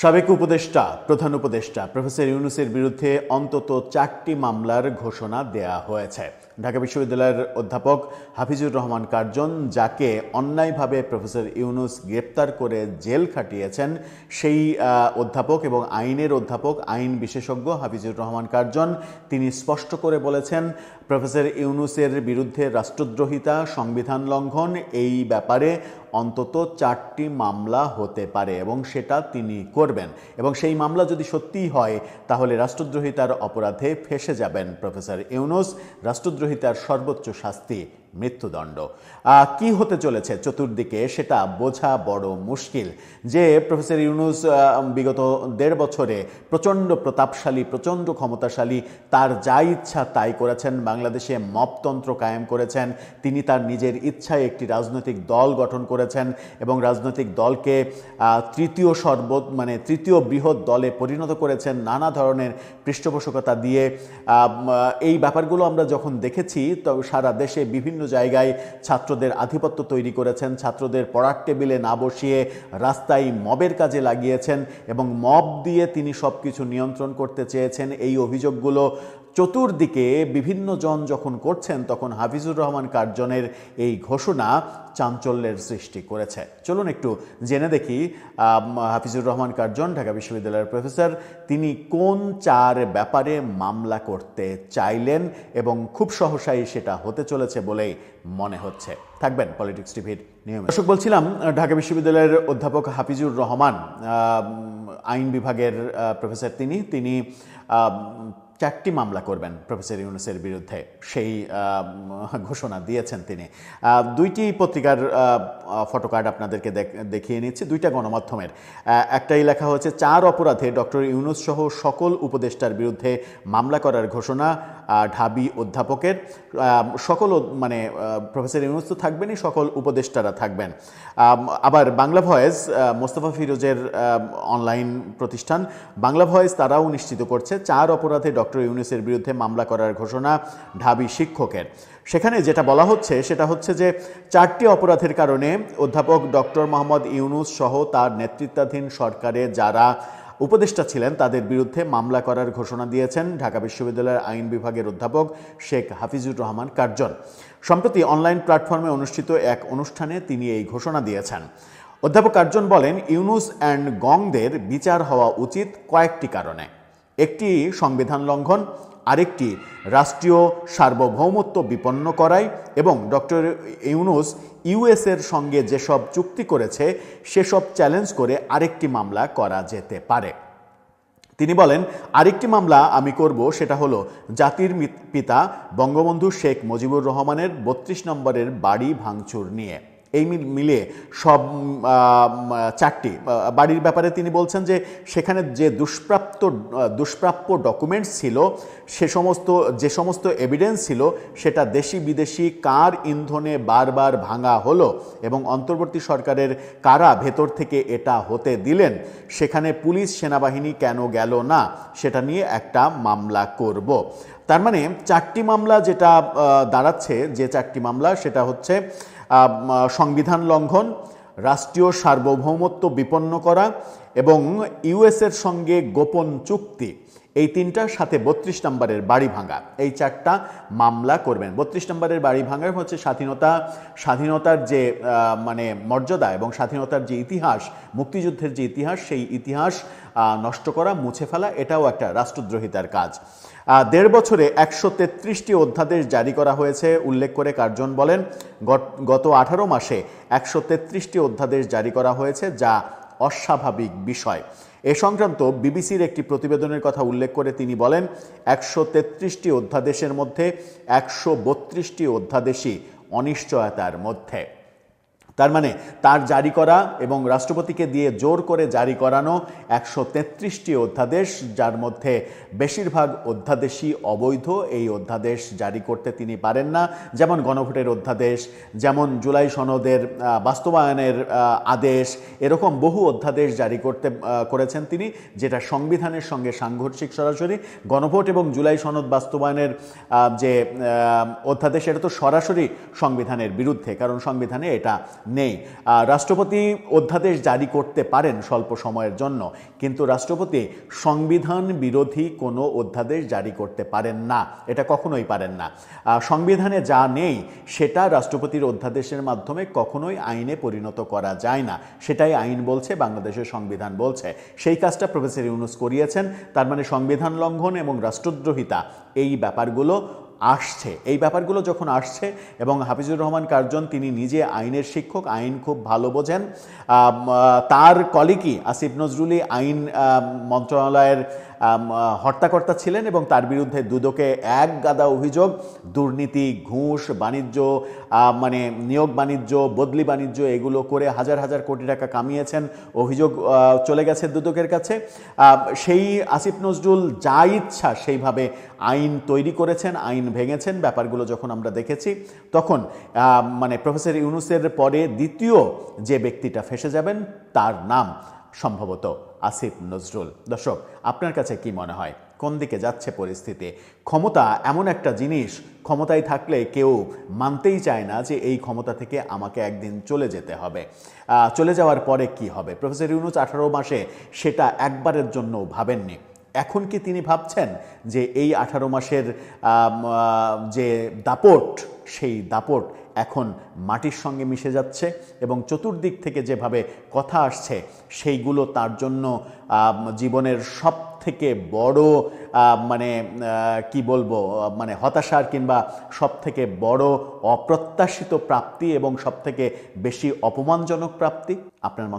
সাবেক উপদেষ্টা প্রধান উপদেষ্টা প্রফেসর ইউনূসের বিরুদ্ধে অন্তত 4টি মামলার ঘোষণা দেয়া হয়েছে। ঢাকা বিশ্ববিদ্যালয়ের অধ্যাপক হাফিজুর রহমান কার্জন, যাকে অন্যায়ভাবে প্রফেসর ইউনূস গ্রেপ্তার করে জেল খাটিয়েছেন, সেই অধ্যাপক এবং আইনের অধ্যাপক, আইন বিশেষজ্ঞ হাফিজুর রহমান কার্জন, তিনি স্পষ্ট করে বলেছেন প্রফেসর ইউনূসের বিরুদ্ধে রাষ্ট্রদ্রোহিতা, সংবিধান লঙ্ঘন, এই ব্যাপারে অন্তত 4টি মামলা হতে পারে এবং সেটা তিনি করবেন। এবং সেই মামলা যদি সত্যিই হয় তাহলে রাষ্ট্রদ্রোহিতার অপরাধে ফেঁসে যাবেন প্রফেসর ইউনূস। রাষ্ট্রদ্রোহিতার সর্বোচ্চ শাস্তি মৃত্যুদণ্ড। কি হতে চলেছে চতুর্দিকে সেটা বোঝা বড় মুশকিল। যে প্রফেসর ইউনূস বিগত 1.5 বছরে প্রচণ্ড প্রতাপশালী, প্রচণ্ড ক্ষমতাশালী, তার যা ইচ্ছা তাই করেছেন, বাংলাদেশে মপতন্ত্র কায়েম করেছেন, তিনি তার নিজের ইচ্ছায় একটি রাজনৈতিক দল গঠন করেছেন এবং রাজনৈতিক দলকে তৃতীয় বৃহৎ দলে পরিণত করেছেন নানা ধরনের পৃষ্ঠপোষকতা দিয়ে। এই ব্যাপারগুলো আমরা যখন দেখেছি তো সারা দেশে বিভিন্ন জায়গায় ছাত্রদের আধিপত্য তৈরি করেছেন, ছাত্রদের পড়ার টেবিলে না বসিয়ে রাস্তায় মবের কাজে লাগিয়েছেন এবং মব দিয়ে তিনি সব কিছু নিয়ন্ত্রণ করতে চেয়েছেন। এই অভিযোগগুলো চতুর্দিকে বিভিন্ন জন যখন করছেন তখন হাফিজুর রহমান কার্জনের এই ঘোষণা চাঞ্চল্যের সৃষ্টি করেছে। চলুন একটু জেনে দেখি হাফিজুর রহমান কার্জন, ঢাকা বিশ্ববিদ্যালয়ের প্রফেসর, তিনি কোন 4 ব্যাপারে মামলা করতে চাইলেন এবং খুব সহসাই সেটা হতে চলেছে বলেই মনে হচ্ছে। থাকবেন পলিটিক্স টিভির নিয়মে। দর্শক, বলছিলাম ঢাকা বিশ্ববিদ্যালয়ের অধ্যাপক হাফিজুর রহমান, আইন বিভাগের প্রফেসর, তিনি 4টি মামলা করবেন প্রফেসর ইউনূসের বিরুদ্ধে, সেই ঘোষণা দিয়েছেন তিনি। 2টি পত্রিকার ফটোকার্ড আপনাদেরকে দেখিয়ে নিচ্ছি, 2টা গণমাধ্যমের। একটাই লেখা হয়েছে 4 অপরাধে ডক্টর ইউনূস সহ সকল উপদেষ্টার বিরুদ্ধে মামলা করার ঘোষণা ঢাবি অধ্যাপকের। সকল প্রফেসর ইউনূস তো থাকবেনই, সকল উপদেষ্টারা থাকবেন। আবার বাংলা ভয়েস, মোস্তফা ফিরোজের অনলাইন প্রতিষ্ঠান বাংলা ভয়েস, তারাও নিশ্চিত করছে 4 অপরাধে ডক্টর ইউনূসের বিরুদ্ধে মামলা করার ঘোষণা ঢাবি শিক্ষকের। সেখানে যেটা বলা হচ্ছে সেটা হচ্ছে যে 4টি অপরাধের কারণে অধ্যাপক ডক্টর মোহাম্মদ ইউনূস সহ তার নেতৃত্বাধীন সরকারে যারা উপদেষ্টা ছিলেন তাদের বিরুদ্ধে মামলা করার ঘোষণা দিয়েছেন ঢাকা বিশ্ববিদ্যালয়ের আইন বিভাগের অধ্যাপক শেখ হাফিজুর রহমান কার্জন। সম্প্রতি অনলাইন প্ল্যাটফর্মে অনুষ্ঠিত এক অনুষ্ঠানে তিনি এই ঘোষণা দিয়েছেন। অধ্যাপক কার্জন বলেন, ইউনূস অ্যান্ড গংদের বিচার হওয়া উচিত কয়েকটি কারণে। একটি সংবিধান লঙ্ঘন, আরেকটি রাষ্ট্রীয় সার্বভৌমত্ব বিপন্ন করায় এবং ডক্টর ইউনূস ইউএসের সঙ্গে যেসব চুক্তি করেছে সেসব চ্যালেঞ্জ করে আরেকটি মামলা করা যেতে পারে। তিনি বলেন, আরেকটি মামলা আমি করব, সেটা হলো জাতির পিতা বঙ্গবন্ধু শেখ মুজিবুর রহমানের 32 নম্বরের বাড়ি ভাঙচুর নিয়ে। এই মিলিয়ে সব 4টি বাড়ির ব্যাপারে তিনি বলছেন যে সেখানে যে দুষ্প্রাপ্য ডকুমেন্টস ছিল, যে সমস্ত এভিডেন্স ছিল, সেটা দেশি বিদেশি কার ইন্ধনে বারবার ভাঙা হলো এবং অন্তর্বর্তী সরকারের কারা ভেতর থেকে এটা হতে দিলেন, সেখানে পুলিশ সেনাবাহিনী কেন গেল না, সেটা নিয়ে একটা মামলা করব। তার মানে 4টি মামলা যেটা দাঁড়াচ্ছে, যে 4টি মামলা সেটা হচ্ছে সংবিধান লঙ্ঘন, রাষ্ট্রীয় সার্বভৌমত্ব বিপন্ন করা এবং ইউএসের সঙ্গে গোপন চুক্তি, এই 3টার সাথে 32 নম্বরের বাড়ি ভাঙা, এই 4টা মামলা করবেন। 32 নম্বরের বাড়ি ভাঙা হচ্ছে স্বাধীনতার যে মর্যাদা এবং স্বাধীনতার যে ইতিহাস, মুক্তিযুদ্ধের যে ইতিহাস, সেই ইতিহাস নষ্ট করা, মুছে ফেলা, এটাও একটা রাষ্ট্রদ্রোহিতার কাজ। 1.5 বছরে 133টি অধ্যাদেশ জারি করা হয়েছে উল্লেখ করে কার্জন বলেন, গত 18 মাসে 133টি অধ্যাদেশ জারি করা হয়েছে, যা অস্বাভাবিক বিষয়। এ সংক্রান্ত বিবিসির একটি প্রতিবেদনের কথা উল্লেখ করে তিনি বলেন, 133টি অধ্যাদেশের মধ্যে 132টি অধ্যাদেশই অনিশ্চয়তার মধ্যে। তার মানে তার জারি করা এবং রাষ্ট্রপতিকে দিয়ে জোর করে জারি করানো 133টি অধ্যাদেশ, যার মধ্যে বেশিরভাগ অধ্যাদেশই অবৈধ। এই অধ্যাদেশ জারি করতে তিনি পারেন না, যেমন গণভোটের অধ্যাদেশ, যেমন জুলাই সনদের বাস্তবায়নের আদেশ, এরকম বহু অধ্যাদেশ জারি করেছেন তিনি, যেটা সংবিধানের সঙ্গে সাংঘর্ষিক সরাসরি। গণভোট এবং জুলাই সনদ বাস্তবায়নের যে অধ্যাদেশ, এটা তো সরাসরি সংবিধানের বিরুদ্ধে, কারণ সংবিধানে এটা নেই। রাষ্ট্রপতি অধ্যাদেশ জারি করতে পারেন স্বল্প সময়ের জন্য, কিন্তু রাষ্ট্রপতি সংবিধান বিরোধী কোনো অধ্যাদেশ জারি করতে পারেন না, এটা কখনোই পারেন না। সংবিধানে যা নেই সেটা রাষ্ট্রপতির অধ্যাদেশের মাধ্যমে কখনোই আইনে পরিণত করা যায় না, সেটাই আইন বলছে, বাংলাদেশের সংবিধান বলছে। সেই কাজটা প্রফেসর ইউনূস করিয়েছেন। তার মানে সংবিধান লঙ্ঘন এবং রাষ্ট্রদ্রোহিতা এই ব্যাপারগুলো আসছে। এই ব্যাপারগুলো যখন আসছে, এবং হাফিজুর রহমান কার্জন তিনি নিজে আইনের শিক্ষক, আইন খুব ভালো বোঝেন। তার কলিগই আসিফ নজরুলই আইন মন্ত্রণালয়ের হর্তাকর্তা ছিলেন, এবং তার বিরুদ্ধে দুদকে এক গাদা অভিযোগ, দুর্নীতি, ঘুষ, বাণিজ্য, মানে নিয়োগ বাণিজ্য, বদলি বাণিজ্য, এগুলো করে হাজার হাজার কোটি টাকা কামিয়েছেন, অভিযোগ চলে গেছে দুদকের কাছে। সেই আসিফ নজরুল যা ইচ্ছা সেইভাবে আইন তৈরি করেছেন, আইন ভেঙেছেন। ব্যাপারগুলো যখন আমরা দেখেছি, তখন মানে প্রফেসর ইউনূসের পরে দ্বিতীয় যে ব্যক্তিটা ফেঁসে যাবেন তার নাম সম্ভবত আসিফ নজরুল। দর্শক, আপনার কাছে কি মনে হয়, কোন দিকে যাচ্ছে পরিস্থিতি? ক্ষমতা এমন একটা জিনিস, ক্ষমতায় থাকলে কেউ মানতেই চায় না যে এই ক্ষমতা থেকে আমাকে একদিন চলে যেতে হবে। চলে যাওয়ার পরে কি হবে? প্রফেসর ইউনূস 18 মাসে সেটা একবারের জন্য ভাবেননি। এখন কি তিনি ভাবছেন যে এই 18 মাসের যে দাপট, সেই দাপট এখন মাটির সঙ্গে মিশে যাচ্ছে, এবং চতুর্দিক থেকে যেভাবে কথা আসছে সেইগুলো তার জন্য জীবনের সব থেকে বড় মানে কি বলবো, মানে হতাশার কিংবা সব থেকে বড় অপ্রত্যাশিত প্রাপ্তি এবং সব থেকে বেশি অপমানজনক প্রাপ্তি? আপনার মত